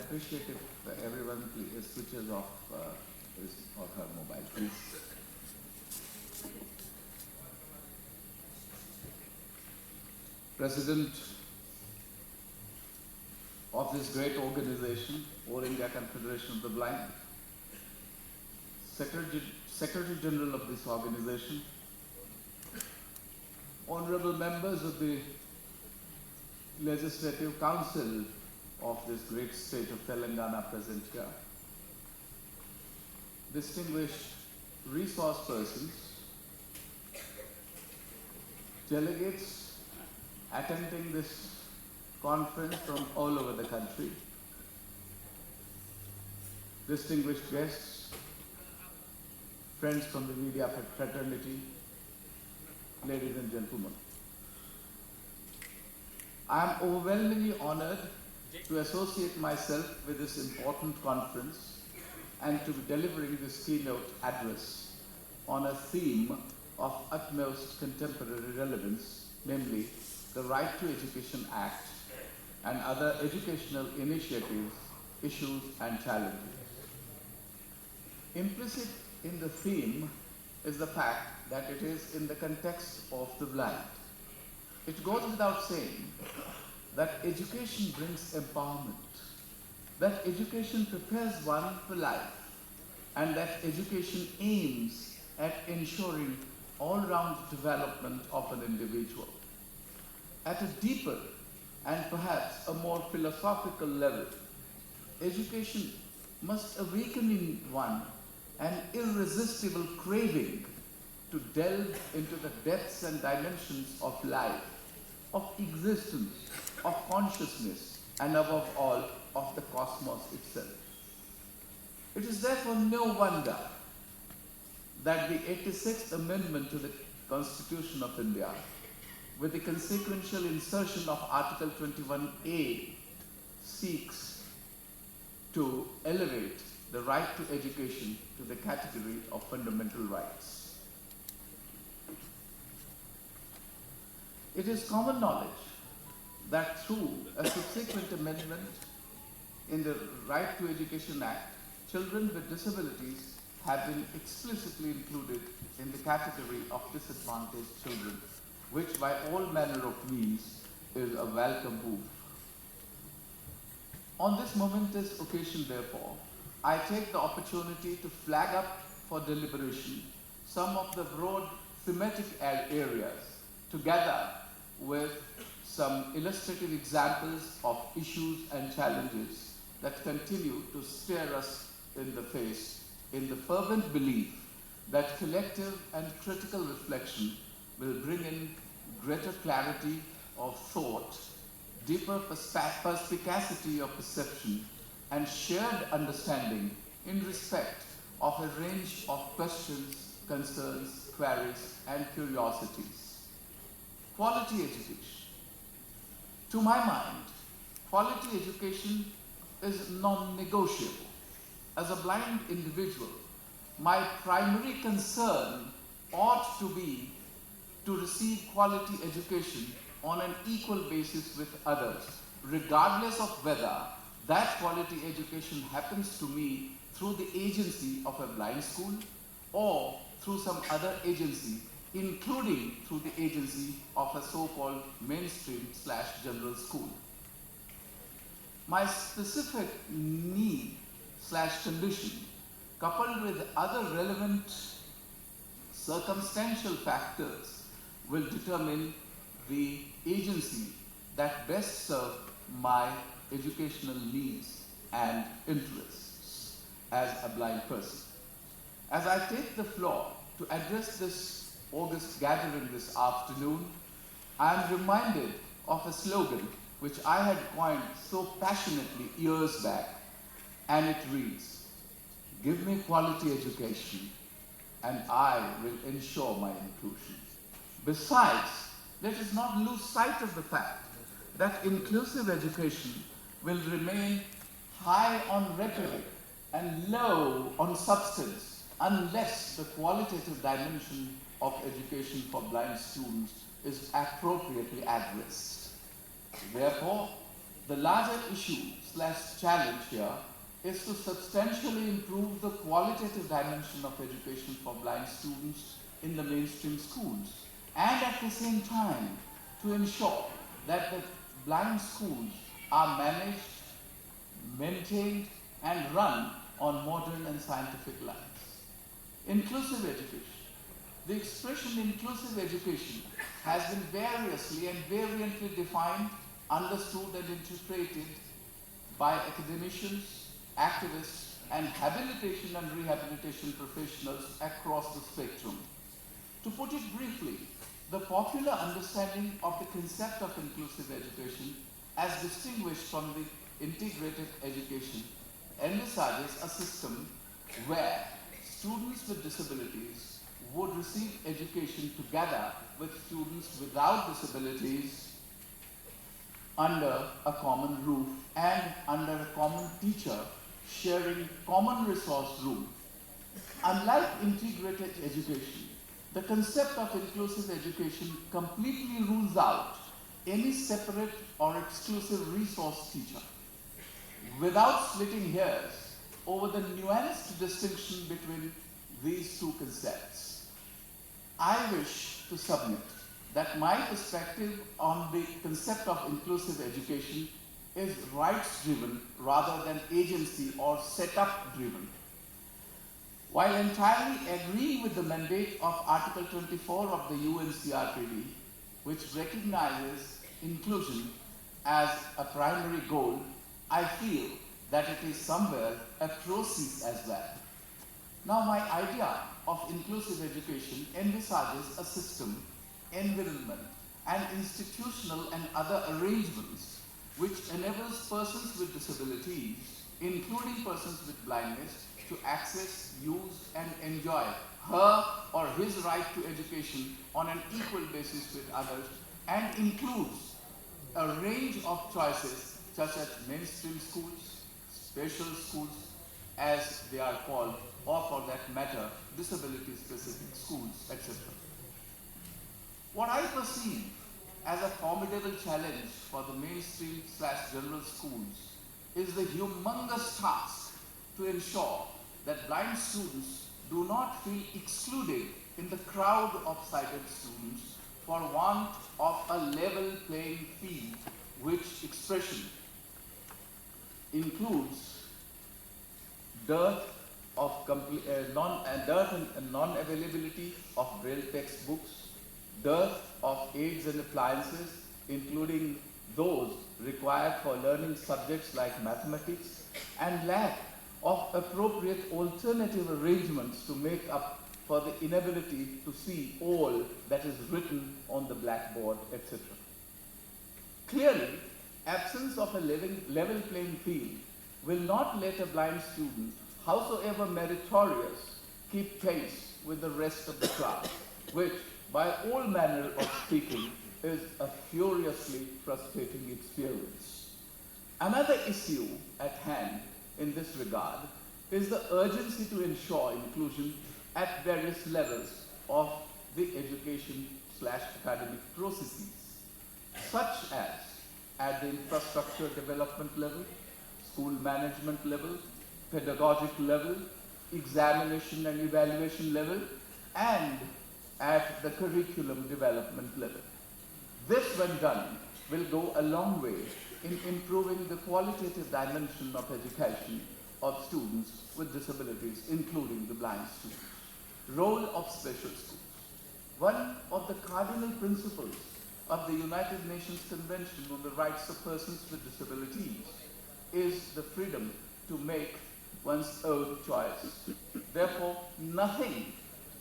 appreciate if everyone please switches off his or her mobile, please. President of this great organization, All India Confederation of the Blind, Secretary General of this organization, honorable members of the Legislative Council of this great state of Telangana present here, distinguished resource persons, delegates attending this conference from all over the country, distinguished guests, friends from the media fraternity, ladies and gentlemen. I am overwhelmingly honored to associate myself with this important conference and to be delivering this keynote address on a theme of utmost contemporary relevance, namely the Right to Education Act and other educational initiatives, issues and challenges. Implicit in the theme is the fact that it is in the context of the blind. It goes without saying that education brings empowerment, that education prepares one for life, and that education aims at ensuring all-round development of an individual. At a deeper and perhaps a more philosophical level, education must awaken in one an irresistible craving to delve into the depths and dimensions of life, of existence, of consciousness, and above all, of the cosmos itself. It is therefore no wonder that the 86th Amendment to the Constitution of India, with the consequential insertion of Article 21A, seeks to elevate the right to education to the category of fundamental rights. It is common knowledge that through a subsequent amendment in the Right to Education Act, children with disabilities have been explicitly included in the category of disadvantaged children, which by all manner of means is a welcome move. On this momentous occasion, therefore, I take the opportunity to flag up for deliberation some of the broad thematic areas, together with some illustrative examples of issues and challenges that continue to stare us in the face, in the fervent belief that collective and critical reflection will bring in greater clarity of thought, deeper perspicacity of perception, and shared understanding in respect of a range of questions, concerns, queries, and curiosities. Quality education. To my mind, quality education is non-negotiable. As a blind individual, my primary concern ought to be to receive quality education on an equal basis with others, regardless of whether that quality education happens to me through the agency of a blind school or through some other agency, including through the agency of a so-called mainstream/general school. My specific need/condition, coupled with other relevant circumstantial factors, will determine the agency that best serve my educational needs and interests as a blind person. As I take the floor to address this august gathering this afternoon, I am reminded of a slogan which I had coined so passionately years back, and it reads, "Give me quality education and I will ensure my inclusion." Besides, let us not lose sight of the fact that inclusive education will remain high on rhetoric and low on substance unless the qualitative dimension of education for blind students is appropriately addressed. Therefore, the larger issues challenge here is to substantially improve the qualitative dimension of education for blind students in the mainstream schools, and at the same time to ensure that the blind schools are managed, maintained, and run on modern and scientific lines. Inclusive education. The expression inclusive education has been variously and variantly defined, understood, and interpreted by academicians, activists, and habilitation and rehabilitation professionals across the spectrum. To put it briefly, the popular understanding of the concept of inclusive education, as distinguished from the integrated education, envisages a system where students with disabilities would receive education together with students without disabilities under a common roof and under a common teacher, sharing common resource room. Unlike integrated education, the concept of inclusive education completely rules out any separate or exclusive resource teacher. Without splitting hairs over the nuanced distinction between these two concepts, I wish to submit that my perspective on the concept of inclusive education is rights-driven rather than agency or setup-driven. While entirely agreeing with the mandate of Article 24 of the UNCRPD, which recognizes inclusion as a primary goal, I feel that it is somewhere a process as well. Now, my idea of inclusive education envisages a system, environment, and institutional and other arrangements which enables persons with disabilities, including persons with blindness, to access, use, and enjoy her or his right to education on an equal basis with others, and includes a range of choices such as mainstream schools, special schools, as they are called, or for that matter, disability-specific schools, etc. What I perceive as a formidable challenge for the mainstream/general schools is the humongous task to ensure that blind students do not feel excluded in the crowd of sighted students for want of a level playing field, which expression includes dearth and non-availability of braille textbooks, dearth of aids and appliances, including those required for learning subjects like mathematics, and lack of appropriate alternative arrangements to make up for the inability to see all that is written on the blackboard, etc. Clearly, absence of a level playing field will not let a blind student, howsoever meritorious, keep pace with the rest of the class, which, by all manner of speaking, is a furiously frustrating experience. Another issue at hand in this regard is the urgency to ensure inclusion at various levels of the education/academic processes, such as at the infrastructure development level, school management level, pedagogic level, examination and evaluation level, and at the curriculum development level. This, when done, will go a long way in improving the qualitative dimension of education of students with disabilities, including the blind students. Role of special schools. One of the cardinal principles of the United Nations Convention on the Rights of Persons with Disabilities is the freedom to make one's own choice. Therefore, nothing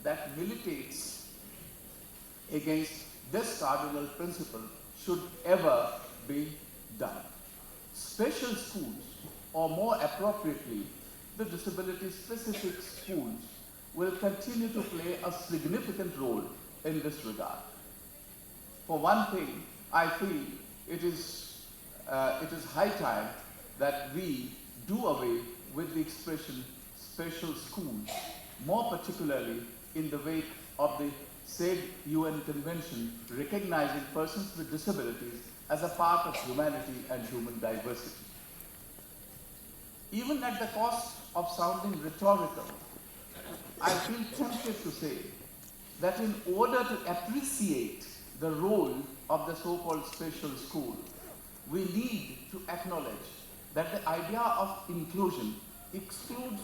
that militates against this cardinal principle should ever be done. Special schools, or more appropriately, the disability-specific schools, will continue to play a significant role in this regard. For one thing, I feel it is high time that we do away with the expression special schools, more particularly in the wake of the said UN Convention recognizing persons with disabilities as a part of humanity and human diversity. Even at the cost of sounding rhetorical, I feel tempted to say that in order to appreciate the role of the so-called special school, we need to acknowledge that the idea of inclusion excludes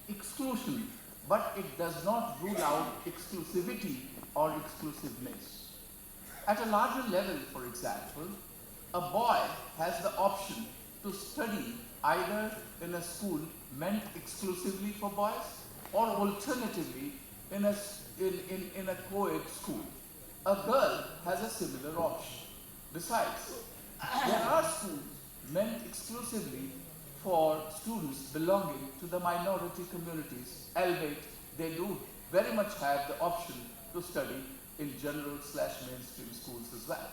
exclusion, but it does not rule out exclusivity or exclusiveness. At a larger level, for example, a boy has the option to study either in a school meant exclusively for boys or alternatively in a co-ed school. A girl has a similar option. Besides, there are schools meant exclusively for students belonging to the minority communities, albeit they do very much have the option to study in general/mainstream schools as well.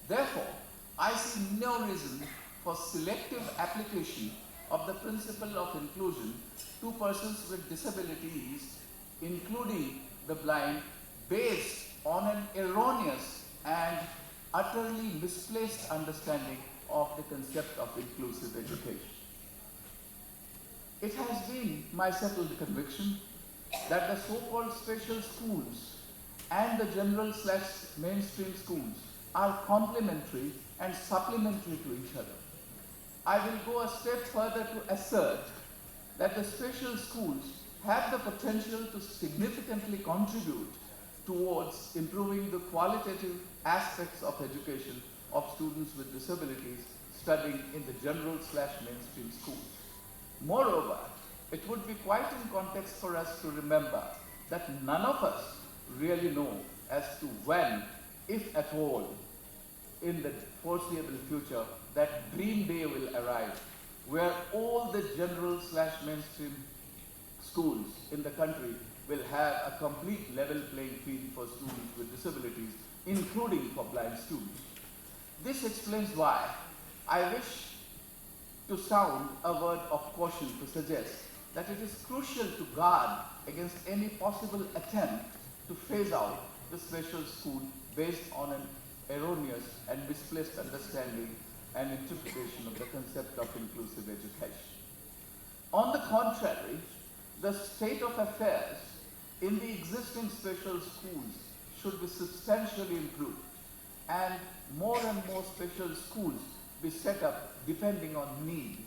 Therefore, I see no reason for selective application of the principle of inclusion to persons with disabilities, including the blind, based on an erroneous and utterly misplaced understanding of the concept of inclusive education. It has been my settled conviction that the so-called special schools and the general/mainstream schools are complementary and supplementary to each other. I will go a step further to assert that the special schools have the potential to significantly contribute towards improving the qualitative aspects of education of students with disabilities studying in the general/mainstream schools. Moreover, it would be quite in context for us to remember that none of us really know as to when, if at all, in the foreseeable future, that dream day will arrive, where all the general/mainstream schools in the country will have a complete level playing field for students with disabilities, including for blind students. This explains why I wish to sound a word of caution to suggest that it is crucial to guard against any possible attempt to phase out the special school based on an erroneous and misplaced understanding and interpretation of the concept of inclusive education. On the contrary, the state of affairs in the existing special schools should be substantially improved and more special schools be set up depending on need.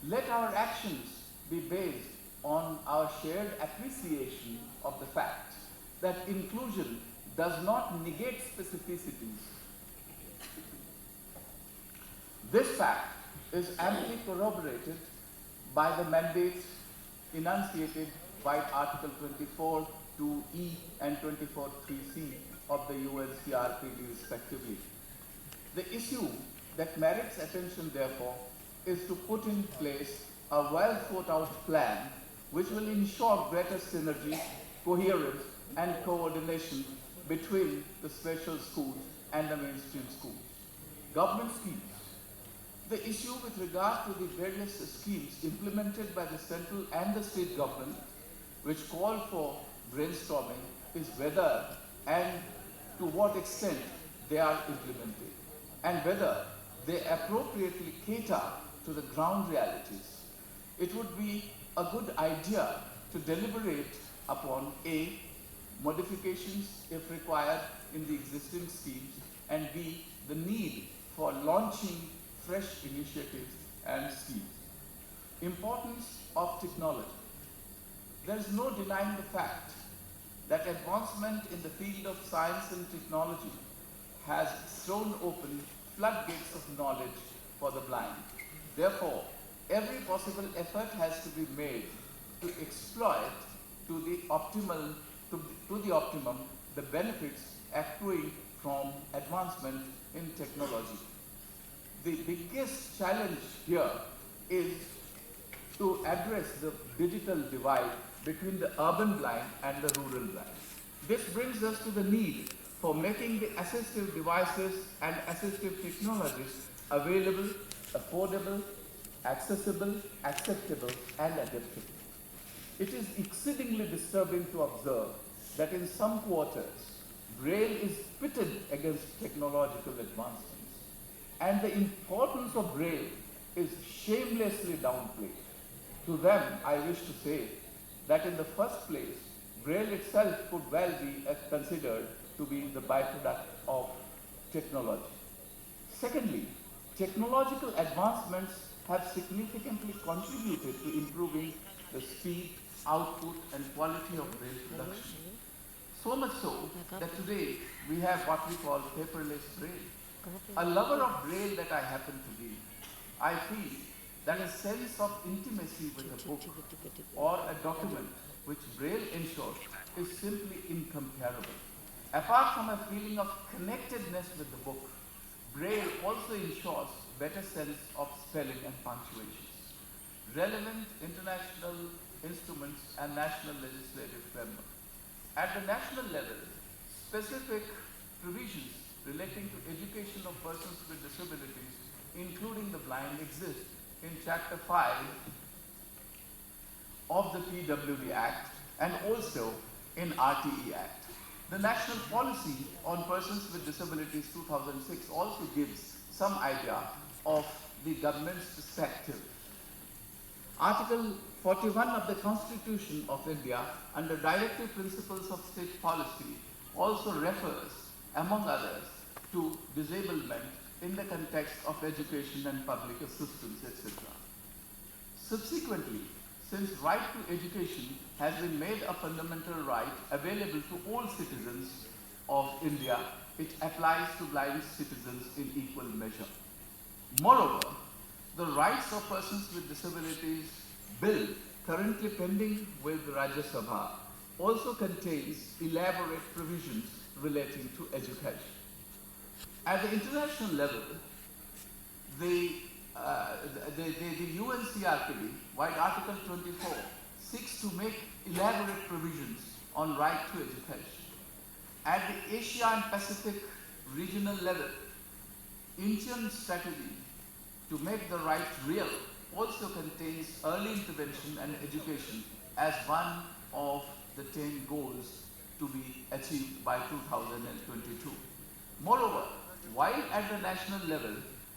Let our actions be based on our shared appreciation of the fact that inclusion does not negate specificities. This fact is amply corroborated by the mandates enunciated by Article 24(2)(e) and 24(3)(c) of the UNCRPD respectively. The issue that merits attention, therefore, is to put in place a well thought out plan which will ensure greater synergy, coherence, and coordination between the special schools and the mainstream schools. Government schemes. The issue with regard to the various schemes implemented by the central and the state government, which call for brainstorming, is whether and to what extent they are implemented, and whether they appropriately cater to the ground realities. It would be a good idea to deliberate upon A, modifications if required in the existing schemes, and B, the need for launching fresh initiatives and schemes. Importance of technology. There is no denying the fact that advancement in the field of science and technology has thrown open floodgates of knowledge for the blind. Therefore, every possible effort has to be made to exploit to the optimum the benefits accruing from advancement in technology. The biggest challenge here is to address the digital divide between the urban blind and the rural blind. This brings us to the need for making the assistive devices and assistive technologies available, affordable, accessible, acceptable, and adaptable. It is exceedingly disturbing to observe that in some quarters, Braille is pitted against technological advancements. And the importance of Braille is shamelessly downplayed. To them, I wish to say that in the first place, Braille itself could well be considered to be the byproduct of technology. Secondly, technological advancements have significantly contributed to improving the speed, output, and quality of Braille production. So much so that today we have what we call paperless Braille. A lover of Braille that I happen to be, I feel that a sense of intimacy with a book or a document which Braille ensures is simply incomparable. Apart from a feeling of connectedness with the book, Braille also ensures better sense of spelling and punctuations, relevant international instruments and national legislative framework. At the national level, specific provisions relating to education of persons with disabilities, including the blind, exist in Chapter 5 of the PWD Act and also in RTE Act. The National Policy on Persons with Disabilities 2006 also gives some idea of the government's perspective. Article 41 of the Constitution of India, under Directive Principles of State Policy, also refers, among others, to disablement in the context of education and public assistance, etc. Subsequently, since right to education has been made a fundamental right available to all citizens of India, it applies to blind citizens in equal measure. Moreover, the Rights of Persons with Disabilities Bill, currently pending with the Rajya Sabha, also contains elaborate provisions relating to education. At the international level, the UNCRPD, via Article 24, seeks to make elaborate provisions on right to education. At the Asia and Pacific regional level, Indian strategy to make the right real also contains early intervention and education as one of the 10 goals to be achieved by 2022. Moreover, while at the national level,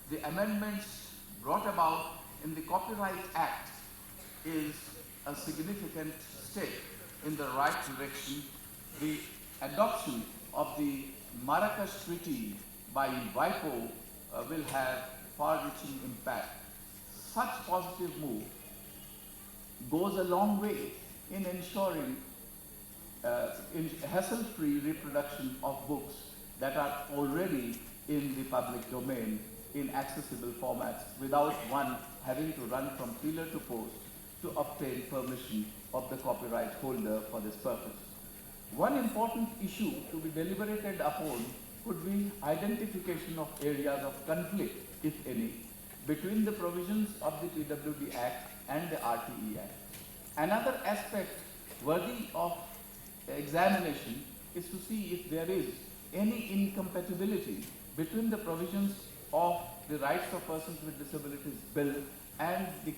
the amendments brought about in the Copyright Act is a significant step in the right direction, the adoption of the Marrakesh Treaty by WIPO will have far-reaching impact. Such positive move goes a long way in ensuring hassle-free reproduction of books that are already in the public domain in accessible formats without one having to run from pillar to post to obtain permission of the copyright holder for this purpose. One important issue to be deliberated upon could be identification of areas of conflict, if any, between the provisions of the PWD Act and the RTE Act. Another aspect worthy of examination is to see if there is any incompatibility between the provisions of the Rights of Persons with Disabilities Bill and the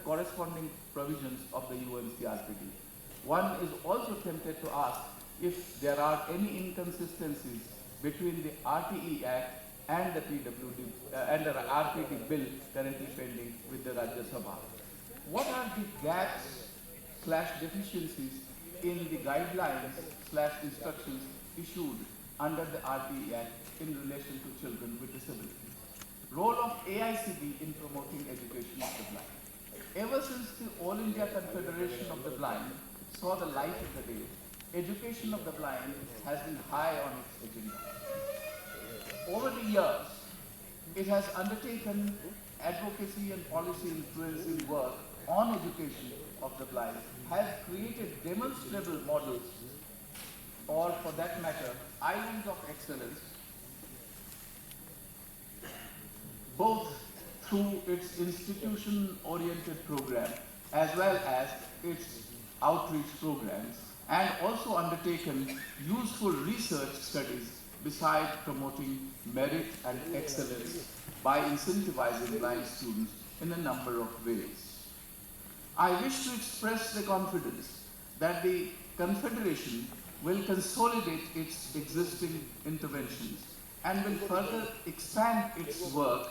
corresponding provisions of the UNCRPD. One is also tempted to ask if there are any inconsistencies between the RTE Act and the and the RPT bill currently pending with the Rajya Sabha. What are the gaps/deficiencies in the guidelines/instructions issued under the RTE Act in relation to children with disabilities? Role of AICB in promoting education of the blind. Ever since the All India Confederation of the Blind saw the light of the day, education of the blind has been high on its agenda. Over the years, it has undertaken advocacy and policy influencing work on education of the blind, has created demonstrable models, or for that matter, islands of excellence, both through its institution-oriented program as well as its outreach programs, and also undertaken useful research studies besides promoting merit and excellence by incentivizing blind students in a number of ways. I wish to express the confidence that the Confederation will consolidate its existing interventions and will further expand its work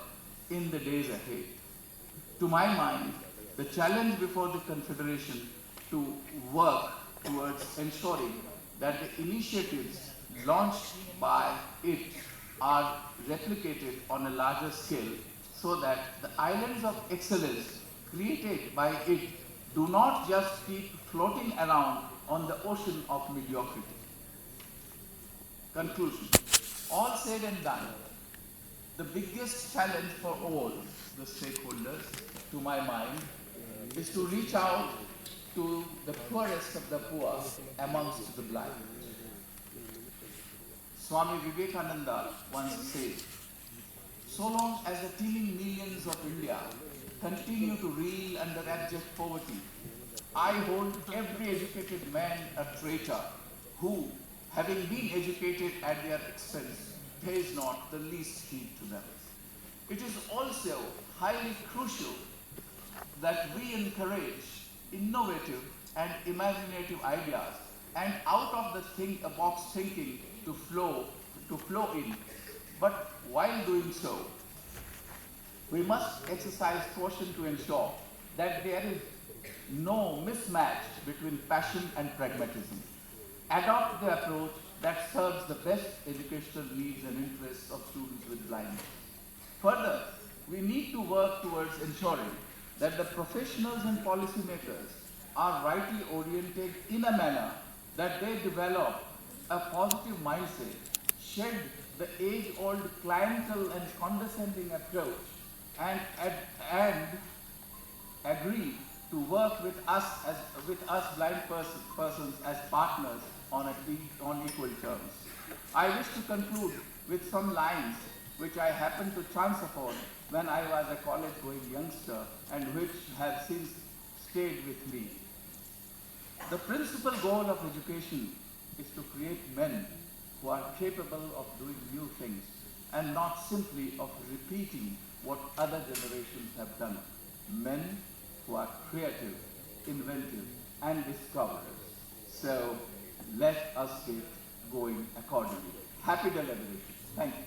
in the days ahead. To my mind, the challenge before the Confederation to work towards ensuring that the initiatives launched by it are replicated on a larger scale so that the islands of excellence created by it do not just keep floating around on the ocean of mediocrity. Conclusion. All said and done, the biggest challenge for all the stakeholders, to my mind, is to reach out to the poorest of the poor amongst the blind. Swami Vivekananda once said, so long as the teeming millions of India continue to reel under abject poverty, I hold every educated man a traitor who, having been educated at their expense, pays not the least heed to them. It is also highly crucial that we encourage innovative and imaginative ideas and out of the box thinking to flow in. But while doing so, we must exercise caution to ensure that there is no mismatch between passion and pragmatism. Adopt the approach that serves the best educational needs and interests of students with blindness. Further, we need to work towards ensuring that the professionals and policymakers are rightly oriented in a manner that they develop a positive mindset, shed the age-old clientel and condescending approach, and agree to work with us blind persons as partners on equal terms. I wish to conclude with some lines which I happened to chance upon when I was a college-going youngster and which have since stayed with me. The principal goal of education is to create men who are capable of doing new things and not simply of repeating what other generations have done. Men who are creative, inventive, and discoverers. So let us get going accordingly. Happy deliberation. Thank you.